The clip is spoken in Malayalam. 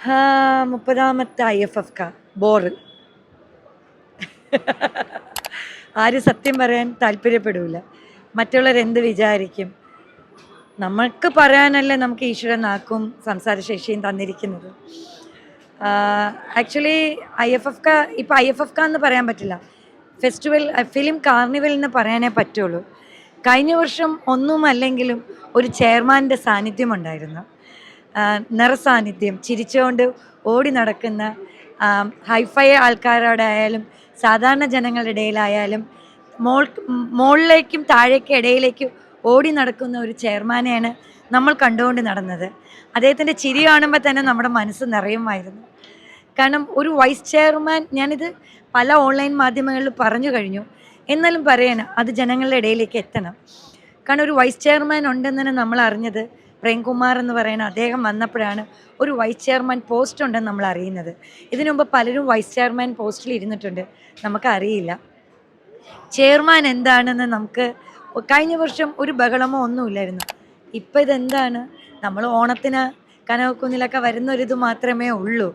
30ാമത്തെ IFFK ബോറ്. ആരും സത്യം പറയാൻ താല്പര്യപ്പെടില്ല. മറ്റുള്ളവരെന്ത് വിചാരിക്കും? നമ്മൾക്ക് പറയാനല്ലേ നമുക്ക് ഈശ്വരൻ നാക്കും സംസാരശേഷിയും തന്നിരിക്കുന്നത്. ആക്ച്വലി IFFK ഇപ്പോൾ IFFK എന്ന് പറയാൻ പറ്റില്ല, ഫെസ്റ്റിവൽ ഫിലിം കാർണിവൽ എന്ന് പറയാനേ പറ്റുള്ളൂ. കഴിഞ്ഞ വർഷം ഒന്നുമല്ലെങ്കിലും ഒരു ചെയർമാൻ്റെ സാന്നിധ്യം ഉണ്ടായിരുന്നു. നിറസാന്നിധ്യം, ചിരിച്ചുകൊണ്ട് ഓടി നടക്കുന്ന ഹൈഫൈ ആൾക്കാരോടായാലും സാധാരണ ജനങ്ങളുടെ ഇടയിലായാലും മുകളിലേക്കും താഴേക്കും ഇടയിലേക്കും ഓടി നടക്കുന്ന ഒരു ചെയർമാനെയാണ് നമ്മൾ കണ്ടുകൊണ്ട് നടന്നത്. അദ്ദേഹത്തിൻ്റെ ചിരി കാണുമ്പോൾ തന്നെ നമ്മുടെ മനസ്സ് നിറയുമായിരുന്നു. കാരണം ഒരു വൈസ് ചെയർമാൻ, ഞാനിത് പല ഓൺലൈൻ മാധ്യമങ്ങളിൽ പറഞ്ഞു കഴിഞ്ഞു, എന്നാലും പറയാൻ അത് ജനങ്ങളുടെ ഇടയിലേക്ക് എത്തണം. കാരണം ഒരു വൈസ് ചെയർമാൻ ഉണ്ടെന്ന് തന്നെ നമ്മൾ അറിഞ്ഞത് പ്രേംകുമാർ എന്ന് പറയുന്ന അദ്ദേഹം വന്നപ്പോഴാണ് ഒരു വൈസ് ചെയർമാൻ പോസ്റ്റ് ഉണ്ടെന്ന് നമ്മൾ അറിയുന്നത്. ഇതിനു മുമ്പ് പലരും വൈസ് ചെയർമാൻ പോസ്റ്റിൽ ഇരുന്നിട്ടുണ്ട്, നമുക്കറിയില്ല ചെയർമാൻ എന്താണെന്ന്. നമുക്ക് കഴിഞ്ഞ വർഷം ഒരു ബഹളമോ ഒന്നുമില്ലായിരുന്നു. ഇപ്പം ഇതെന്താണ്? നമ്മൾ ഓണത്തിന് കനകക്കുന്നിലൊക്കെ വരുന്നൊരിത് മാത്രമേ ഉള്ളൂ.